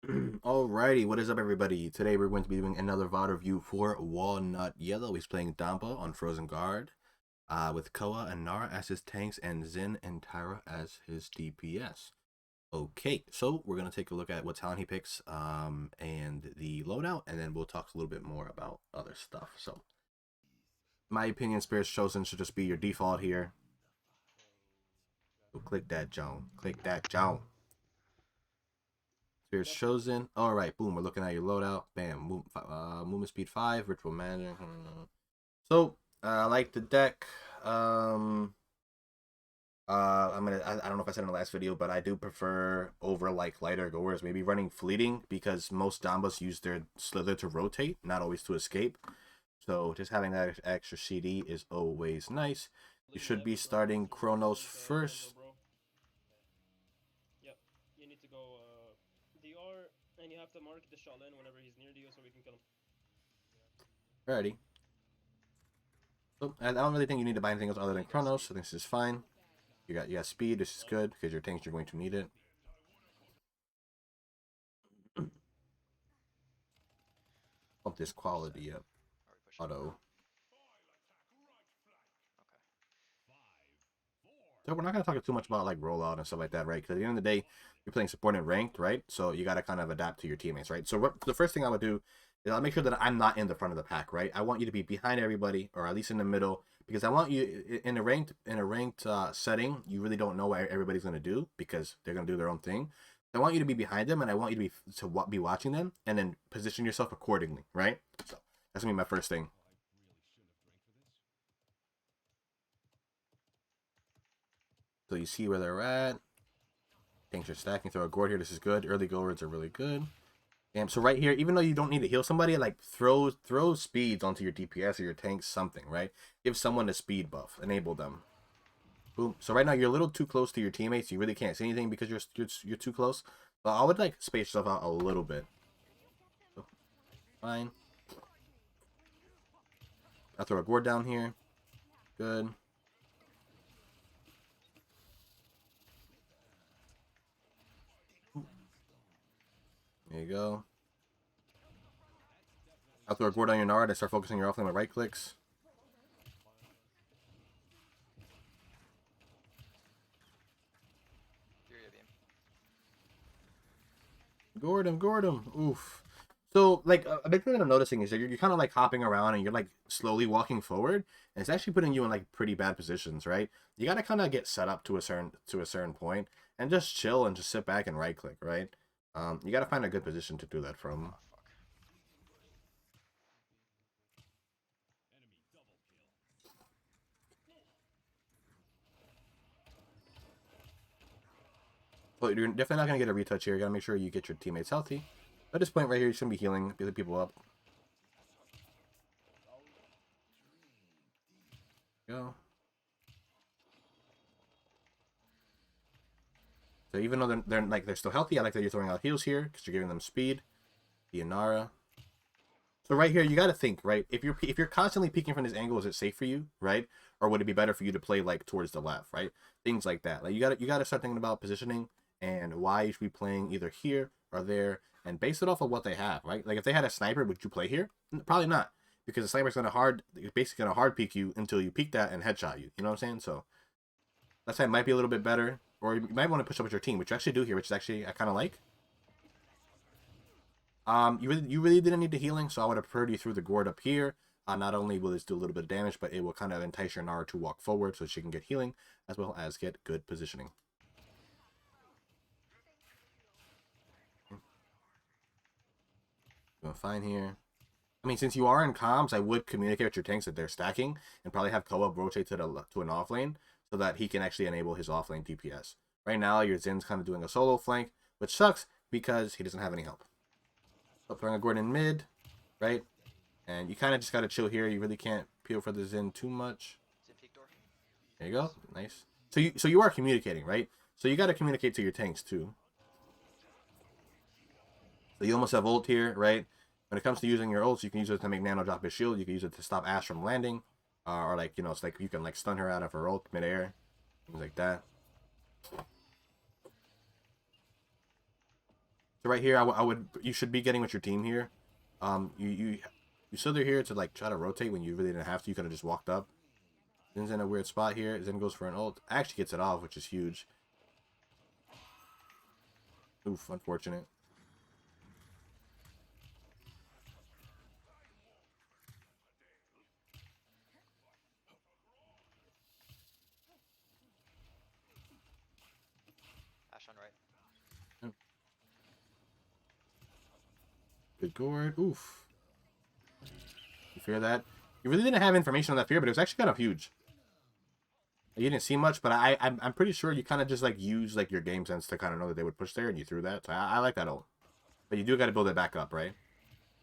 Alrighty, what is up, everybody? Today we're going to be doing another VOD review for Walnut Yellow. He's playing Dampa on Frozen Guard, with Koa and Nara as his tanks and Zin and Tyra as his DPS. Okay, so we're gonna take a look at what talent he picks, and the loadout, and then we'll talk a little bit more about other stuff. So, in my opinion, Spirit's Chosen should just be your default here. So click that, Joan. Click that, Joan. Spirit's Chosen. Alright, boom, we're looking at your loadout. Bam, movement speed 5, ritual magic. So, I like the deck. I don't know if I said in the last video, but I do prefer over like lighter goers, maybe running fleeting, because most Dambas use their slither to rotate, not always to escape. So just having that extra CD is always nice. You should be starting Chronos first. Yep, you need to go DR, and you have to mark the Shaolin whenever he's near you so we can kill him. Alrighty. So I don't really think you need to buy anything else other than Chronos, so this is fine. You got speed, this is good, because your tanks are going to need it. Bump this quality up. Auto. So we're not going to talk too much about like rollout and stuff like that, right? Because at the end of the day, you're playing support and ranked, right? So you got to kind of adapt to your teammates, right? So the first thing I would do is I'll make sure that I'm not in the front of the pack, right? I want you to be behind everybody, or at least in the middle, because I want you in a ranked setting. You really don't know what everybody's going to do because they're going to do their own thing. I want you to be behind them, and I want you to be watching them, and then position yourself accordingly, right? So that's gonna be my first thing. So you see where they're at. Tanks are stacking. Throw a gourd here. This is good. Early gourds are really good. And so right here, even though you don't need to heal somebody, like throw speeds onto your DPS or your tanks, something, right? Give someone a speed buff. Enable them. Boom. So right now you're a little too close to your teammates. You really can't see anything because you're too close. But I would like space yourself out a little bit. So, fine. I'll throw a gourd down here. Good. There you go. I'll throw a gourd on your Nard and start focusing your offlane with right clicks. Gourd him. Oof. So, like, a big thing that I'm noticing is that you're kind of, like, hopping around and you're, like, slowly walking forward. And it's actually putting you in, like, pretty bad positions, right? You got to kind of get set up to a certain point and just chill and just sit back and right-click, right? You got to find a good position to do that from. But you're definitely not going to get a retouch here. You got to make sure you get your teammates healthy. At this point right here, you shouldn't be healing, building people up. Go. So even though they're still healthy, I like that you're throwing out heals here because you're giving them speed. The Inara. So right here, you got to think, right? If you're constantly peeking from this angle, is it safe for you, right? Or would it be better for you to play like towards the left, right? Things like that. Like you got to start thinking about positioning and why you should be playing either here or there, and base it off of what they have, right? Like if they had a sniper, would you play here? Probably not, because the sniper's basically gonna hard peek you until you peek that and headshot you. You know what I'm saying? So that side might be a little bit better, or you might want to push up with your team, which you actually do here, which is actually I kind of like. You really didn't need the healing, so I would have preferred you through the gourd up here. Not only will this do a little bit of damage, but it will kind of entice your Nara to walk forward so she can get healing, as well as get good positioning. Doing fine here. I mean, since you are in comms, I would communicate with your tanks that they're stacking, and probably have Koa rotate to an offlane, so that he can actually enable his offlane DPS. Right now, your Zin's kind of doing a solo flank, which sucks because he doesn't have any help. So throwing a gourd in mid, right? And you kind of just got to chill here. You really can't peel for the Zen too much. There you go. Nice. So you are communicating, right? So you got to communicate to your tanks too. So you almost have ult here, right? When it comes to using your ults, you can use it to make Nano drop his shield. You can use it to stop Ash from landing. Or like, it's like you can like stun her out of her ult midair. Things like that. So right here, I would you should be getting with your team here. You stood there here to like try to rotate when you really didn't have to. You could have just walked up. Zen's in a weird spot here. Zen goes for an ult. Actually gets it off, which is huge. Oof, unfortunate. Ash on right. Good gourd. Oof. You fear that? You really didn't have information on that fear, but it was actually kind of huge. You didn't see much, but I'm pretty sure you kind of just like use like your game sense to kind of know that they would push there, and you threw that. So I like that ult. But you do got to build it back up, right?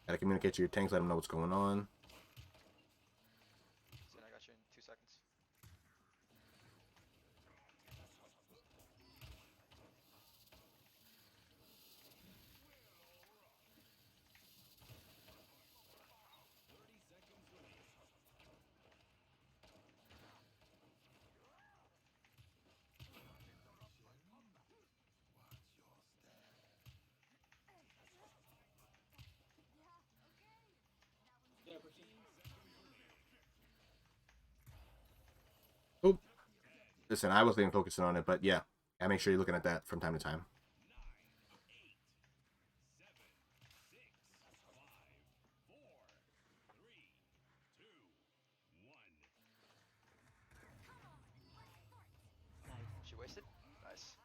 Got to communicate to your tanks, let them know what's going on. Zen, I got you in 2 seconds. Yeah, pushing. Oh, listen, I wasn't even focusing on it, but yeah, I make sure you're looking at that from time to time. She wasted? Nice.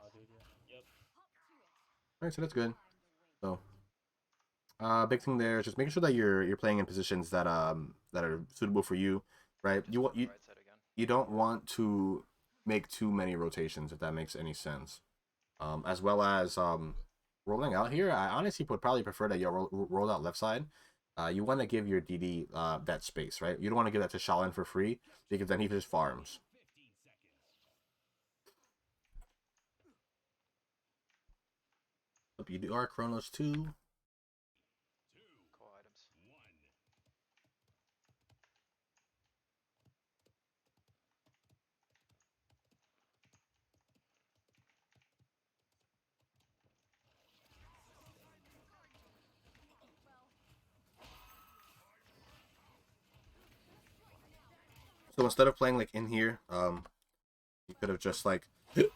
Oh, dude, yeah. Yep. All right, so that's good. So, big thing there is just making sure that you're playing in positions that that are suitable for you, right? Just You went want on the right side again. you don't want to make too many rotations if that makes any sense. As well as rolling out here, I honestly would probably prefer that you roll out left side. You want to give your DD that space, right? You don't want to give that to Shaolin for free because then he just farms. Hope you do our Chronos too. Cool items. So instead of playing like in here, you could have just like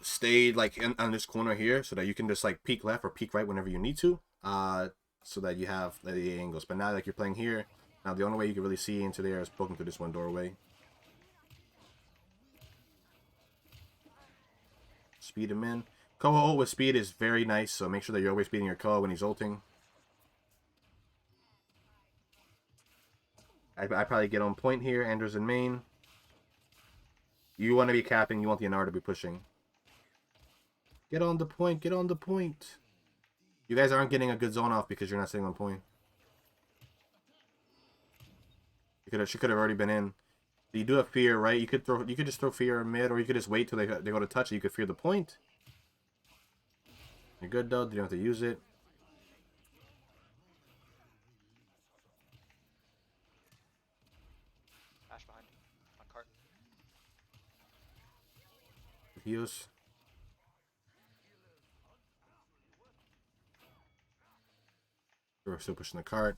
stayed like on this corner here so that you can just like peek left or peek right whenever you need to. So that you have the angles. But now like you're playing here, now the only way you can really see into there is poking through this one doorway. Speed him in. Koho ult with speed is very nice, so make sure that you're always speeding your Koho when he's ulting. I probably get on point here. Andrew's in main. You want to be capping. You want the Anar to be pushing. Get on the point. Get on the point. You guys aren't getting a good zone off because you're not sitting on point. She could have already been in. You do have fear, right? You could just throw fear in mid, or you could just wait till they go to touch it. You could fear the point. You're good though. You don't have to use it. Ash behind. On cart. Heals. We're still pushing the cart.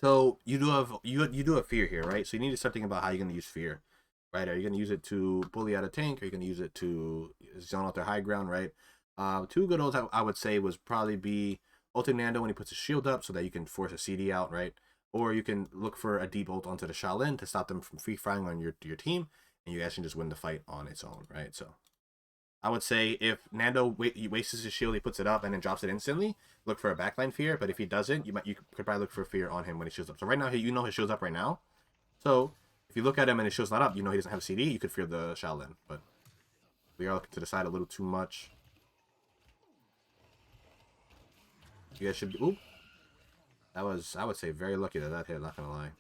So you do have fear here, right? So you need to start thinking about how you're going to use fear, right? Are you going to use it to bully out a tank? Are you going to use it to zone out their high ground, right? Two good ults I would say was probably be ulting Nando when he puts his shield up so that you can force a CD out, right? Or you can look for a deep ult onto the Shaolin to stop them from free firing on your team, and you guys can just win the fight on its own, right? So I would say if Nando he wastes his shield, he puts it up and then drops it instantly, look for a backline fear. But if he doesn't, you could probably look for fear on him when he shields up. So right now, you know his shield's up right now. So if you look at him and his shield's not up, you know he doesn't have CD. You could fear the Shaolin. But we are looking to the side a little too much. You guys should be. Oop. That was, I would say, very lucky that hit. Not gonna lie.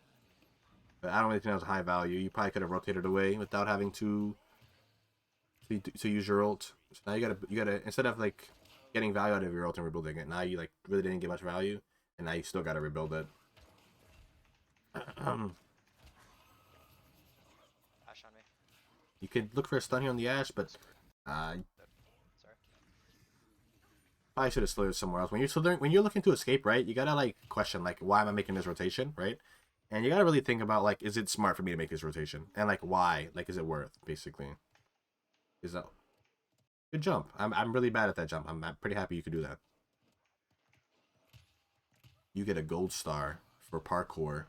But I don't really think that was high value. You probably could have rotated away without having to use your ult. So now you gotta instead of like getting value out of your ult and rebuilding it, now you like really didn't get much value, and now you still gotta rebuild it. Ash on me. You could look for a stun here on the Ash, but Sorry. Probably should have slid somewhere else. When you're looking to escape, right? You gotta like question like, why am I making this rotation, right? And you gotta really think about like, is it smart for me to make this rotation? And like, why? Like, is it worth? Basically, is that good jump? I'm really bad at that jump. I'm pretty happy you could do that. You get a gold star for parkour.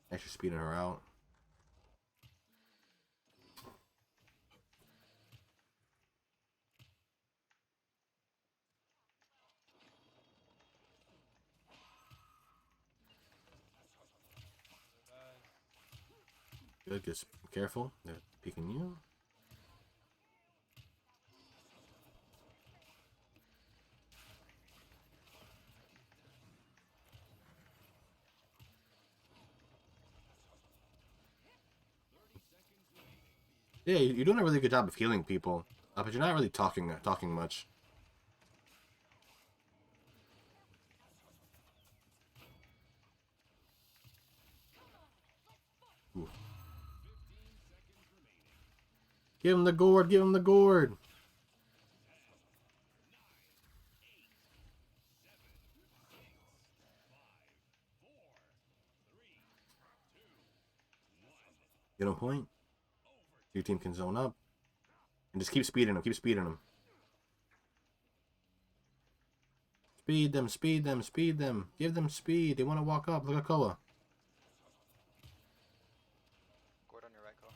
Actually speeding her out. Good, just be careful. They're peeking you. Yeah, you're doing a really good job of healing people, but you're not really talking much. Ooh. Give him the gourd. Give him the gourd. Get on point. Your team can zone up. And just keep speeding them. Keep speeding them. Speed them. Speed them. Speed them. Give them speed. They want to walk up. Look at Koa. Gord on your right, Cole.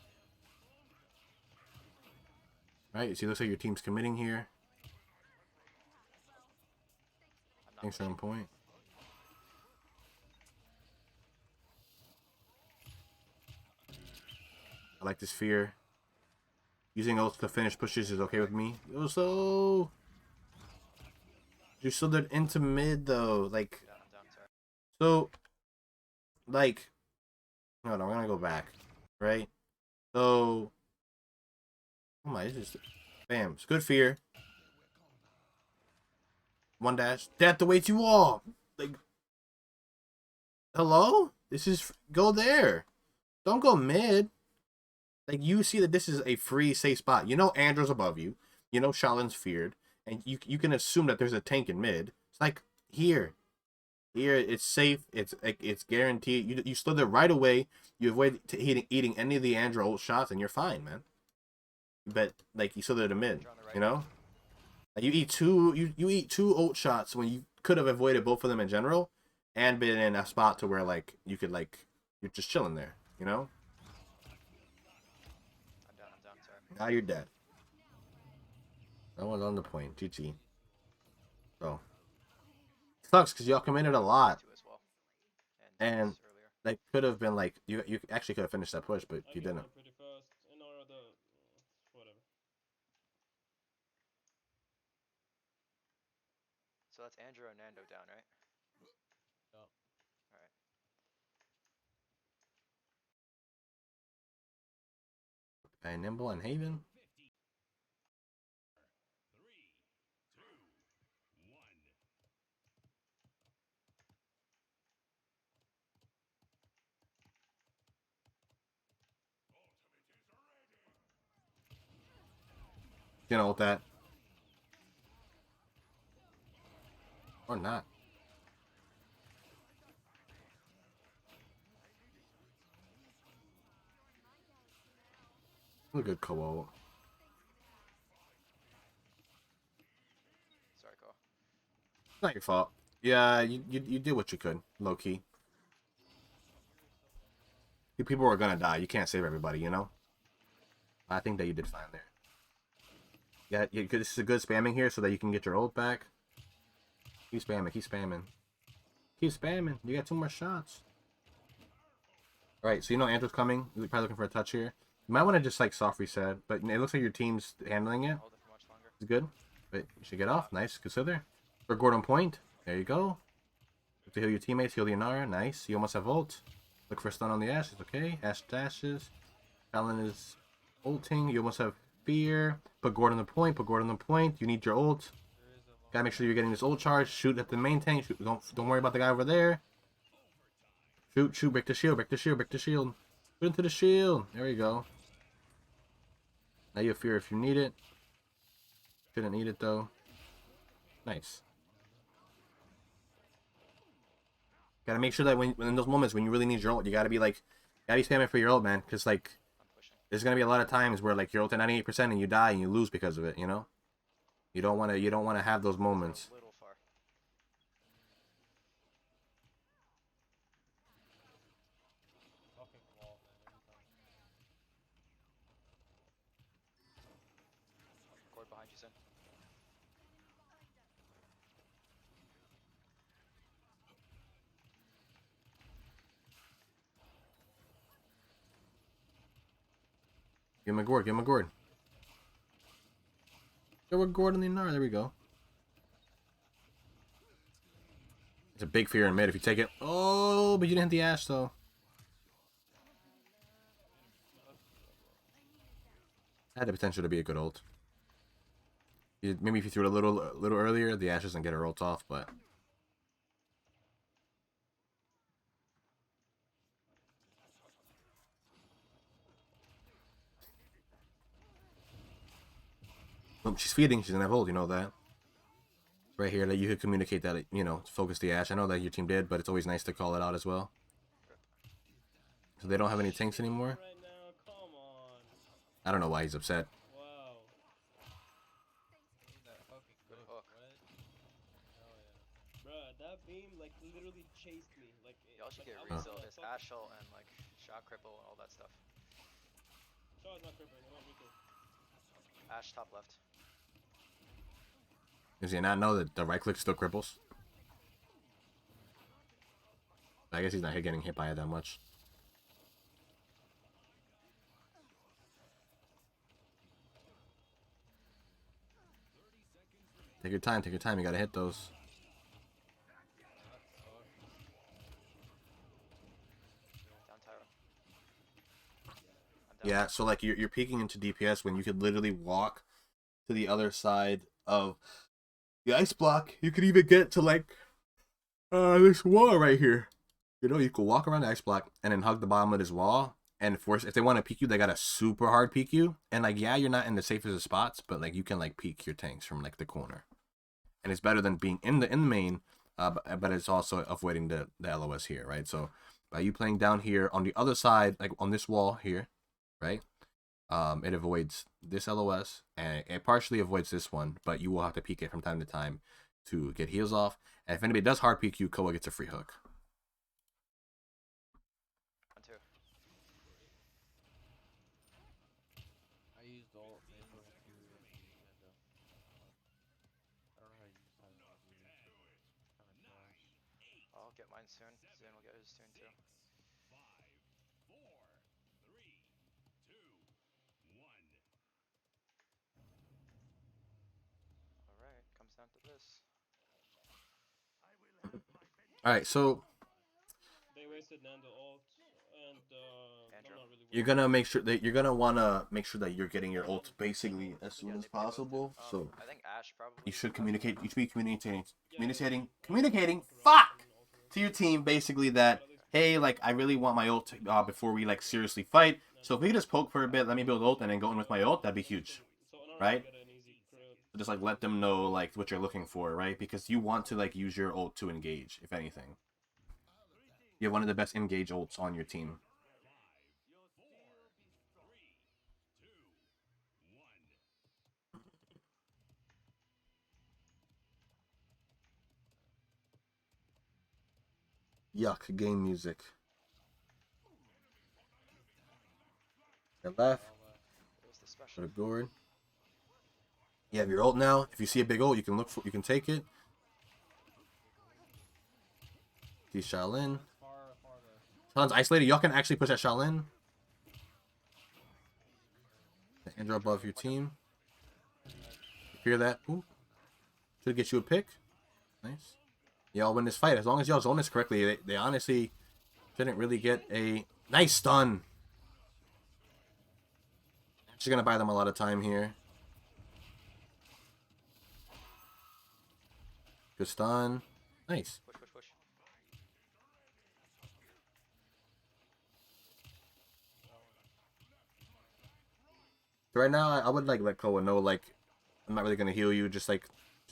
Right? See, looks like your team's committing here. I'm not Thanks for on pushing. point. I like this fear. Using ults to finish pushes is okay with me. So you still did into mid though. Like, Yeah, I'm down, sorry. so like, no, I'm gonna go back. Right? So, oh my, this is bam. It's good fear. One dash. Death awaits you all. Like, hello? This is go there. Don't go mid. Like, you see that this is a free safe spot. You know Andrew's above you. You know Shaolin's feared, and you can assume that there's a tank in mid. It's like here, it's safe. It's like it's guaranteed. You slither right away. You avoid eating any of the Andrew ult shots, and you're fine, man. But like you slither to mid, Right. you know. Like, you eat two ult shots when you could have avoided both of them in general, and been in a spot to where like you could like you're just chilling there, you know. I'm down, sorry. Now you're dead. That one's on the point. GG. So sucks because y'all committed a lot, Two as well. and This earlier. that could have been like you actually could have finished that push, but I you can didn't. run pretty fast. And or the whatever. So that's Andrew and Nando down, right? Yep. Alright. And Nimble and Haven. You know what that or not. A good co-op. Sorry, Cole. It's not your fault. Yeah, you did what you could, low key. People are gonna die. You can't save everybody, you know. I think that you did fine there. Yeah, this is a good spamming here so that you can get your ult back. Keep spamming, keep spamming. Keep spamming. You got 2 more shots. Alright, so you know Andrew's coming. You're probably looking for a touch here. You might want to just like soft reset, but it looks like your team's handling it. Hold it for much longer. It's good. But you should get off. Nice. Good slither. For Gordon point. There you go. Look to heal your teammates. Heal the Inara. Nice. You almost have ult. Look for a stun on the Ashe. It's okay. Ashe dashes. Talon is ulting. You almost have fear. Put Gordon on the point. Put Gordon on the point. You need your ult. Gotta make sure you're getting this ult charge. Shoot at the main tank. Shoot. Don't worry about the guy over there. Shoot. Break the shield. Break the shield. Break the shield. Shoot into the shield. There you go. Now you have fear if you need it. Shouldn't need it though. Nice. Gotta make sure that when in those moments when you really need your ult, you gotta be spamming for your ult, man. Cause like I'm pushing. there's gonna be a lot of times where like you're ult at 98% and you die and you lose because of it. You know. You don't wanna have those moments. A little far. Fucking wall, man. Every time. Cord behind you, Sin. Give him a gourd. Give him a gourd. Throw a gourd in the Inara. There we go. It's a big fear in mid if you take it. Oh, but you didn't hit the Ash though. Had the potential to be a good ult. Maybe if you threw it a little earlier, the Ash doesn't get her ult off, but. Oh, she's feeding. She's gonna have ult. You know that. Right here, that you could communicate that, you know, focus the Ash. I know that your team did, but it's always nice to call it out as well. So they don't have any tanks anymore. Right now, come on. I don't know why he's upset. Wow. Good hook. Hell yeah. Bruh, that beam like literally chased me. Like Y'all should get I was, refill his fuck- Ash ult and like shot cripple and all that stuff. Shaw is not crippling. He won't refill. Ash top left. Does he not know that the right click still cripples? I guess he's not getting hit by it that much. Take your time, take your time. You gotta hit those. Down Tyro. I'm down. Yeah, so like you're peeking into DPS when you could literally walk to the other side of the ice block. You could even get to like this wall right here. You know, you could walk around the ice block and then hug the bottom of this wall and force. If they want to peek you, they gotta super hard peek you. And like, yeah, you're not in the safest of spots, but like you can like peek your tanks from like the corner. And it's better than being in the main, but it's also avoiding the LOS here, right? So by you playing down here on the other side, like on this wall here, right? It avoids this LOS and it partially avoids this one, but you will have to peek it from time to time to get heals off. And if anybody does hard peek you, Koa gets a free hook. 1-2. I used ult for him to Nando. I don't know how to use that. Kinda trash. I'll get mine soon. Zin will get his soon too. Alright, comes down to this. All right, so They wasted Nando ult and Andrew. I'm not really you're gonna make sure that you're gonna wanna make sure that you're getting your ult basically as soon Yeah, as they play both possible. too. So I think Ash probably. you should communicate. You should be communicating, Yeah, communicating. ult Fuck around, ult around. to your team basically that hey, like I really want my ult before we like seriously fight. So if we could just poke for a bit, let me build ult and then go in with my ult, that'd be huge. So Onara Right? can get an easy crit. Just like let them know like what you're looking for, right? Because you want to like use your ult to engage, if anything. You have one of the best engage ults on your team. Yuck, game music. Your left, It was the put special. a gourd. You have your ult now. If you see a big ult, you can look for, you can take it. See Shaolin. Far there. Tons isolated. Y'all can actually push that Shaolin. The Andrew above your team. Fear that. Ooh. Should get you a pick. Nice. Y'all win this fight. As long as y'all zone this correctly, they honestly shouldn't really get a nice stun. She's gonna buy them a lot of time here. Good stun. Nice. Push, push, push. So right now, I would like let Koa know like I'm not really gonna heal you. Just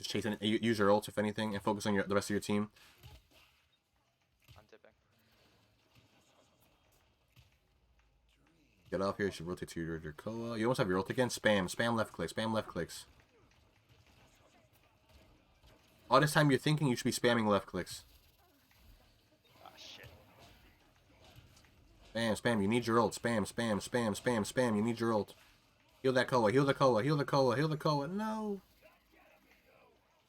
chasing. Use your ult if anything, and focus on the rest of your team. Untipping. Get off here. You should rotate to your Koa. You almost have your ult again. Spam left clicks. Spam left clicks. All this time you're thinking you should be spamming left clicks. Ah, shit. Spam. You need your ult. Spam. You need your ult. Heal that Koa. Heal the Koa. No.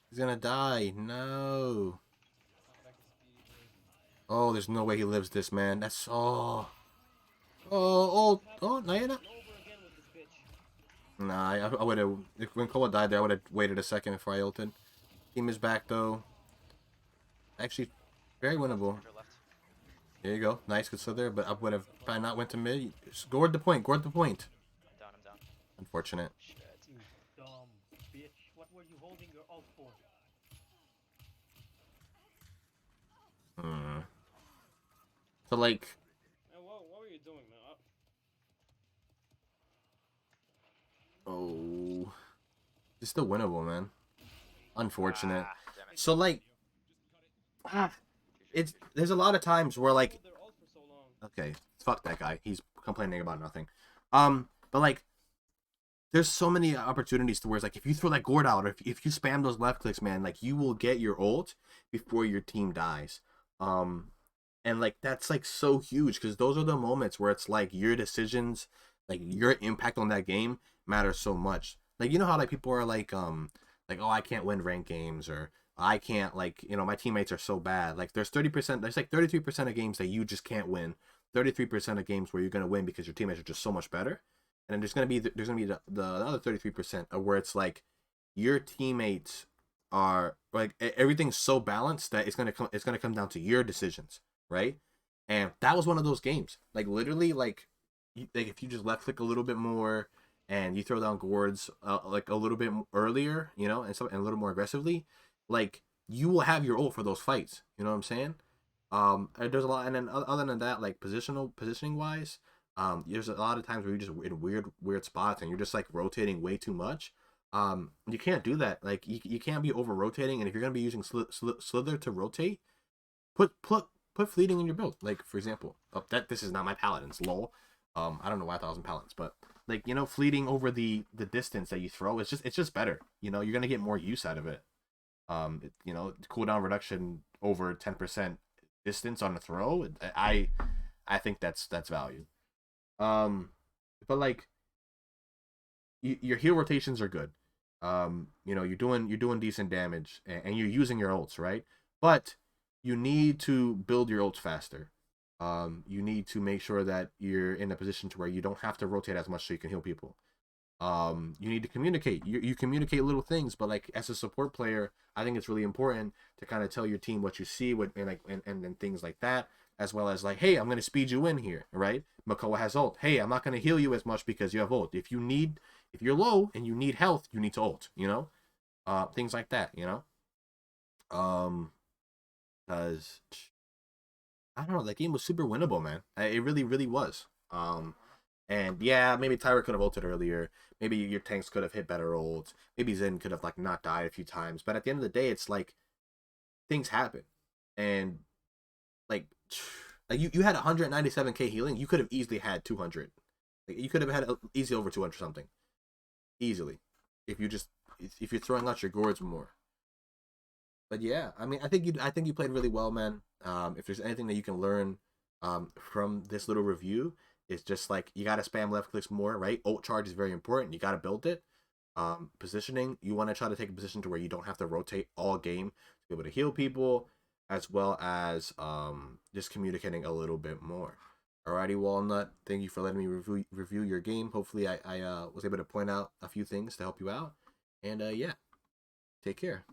He's gonna die. No. Oh, there's no way he lives this, man. That's Nayana. Nah, I would have. When Koa died there, I would have waited a second before I ulted. Team is back though. Actually, very winnable. There you go. Nice, good stuff there. But I would have probably not went to mid. Just guard the point. I'm down. Unfortunate. Shit. You dumb bitch. What were you holding your ult for? So like, What were you doing, man? oh, it's still winnable, man. Unfortunate. Ah, damn it. So like, there's a lot of times where like, Hold their ult for so long. okay, fuck that guy. He's complaining about nothing. But like, there's so many opportunities to where it's like, if you throw that gourd out, or if you spam those left clicks, man, like you will get your ult before your team dies. And like that's like so huge because those are the moments where it's like your decisions, like your impact on that game matters so much. Like you know how like people are like oh I can't win ranked games, or I can't, like, you know, my teammates are so bad. Like there's 30%, there's like 33% of games that you just can't win. 33% of games where you're gonna win because your teammates are just so much better. And then there's gonna be the other 33% of where it's like your teammates are like everything's so balanced that it's gonna come down to your decisions, right? And that was one of those games. Like literally, like if you just left click a little bit more and you throw down gourds like a little bit earlier, you know, and a little more aggressively, like you will have your ult for those fights. You know what I'm saying? And there's a lot, and then other than that, like positioning wise, there's a lot of times where you're just in weird spots and you're just like rotating way too much. You can't do that. Like you can't be over rotating, and if you're gonna be using slither to rotate, put fleeting in your build. Like for example, this is not my paladins, lol. I don't know why I thought it was in paladins, but like, you know, fleeting over the distance that you throw, it's just better. You know, you're gonna get more use out of it. You know, cooldown reduction over 10% distance on a throw. I think that's value. But like your heal rotations are good. You know, you're doing decent damage and you're using your ults, right? But you need to build your ults faster. You need to make sure that you're in a position to where you don't have to rotate as much so you can heal people. You need to communicate. You communicate little things, but like as a support player, I think it's really important to kind of tell your team what you see, and things like that, as well as like, hey, I'm gonna speed you in here, right? Makoa has ult. Hey, I'm not gonna heal you as much because you have ult. If you're low and you need health, you need to ult. You know, things like that. You know, because I don't know, that game was super winnable, man. It really, really was. And yeah, maybe Tyra could have ulted earlier. Maybe your tanks could have hit better ults. Maybe Zen could have like not died a few times. But at the end of the day, it's like things happen, and like you had 197k healing. You could have easily had 200. Like, you could have had easily over 200 something, easily, if you're throwing out your gourds more. But yeah, I mean, I think you played really well, man. If there's anything that you can learn from this little review, it's just like you gotta spam left clicks more, right? Ult charge is very important. You gotta build it. Positioning, you want to try to take a position to where you don't have to rotate all game to be able to heal people, as well as just communicating a little bit more. Alrighty, Walnut, thank you for letting me review your game. Hopefully I was able to point out a few things to help you out. And yeah, take care.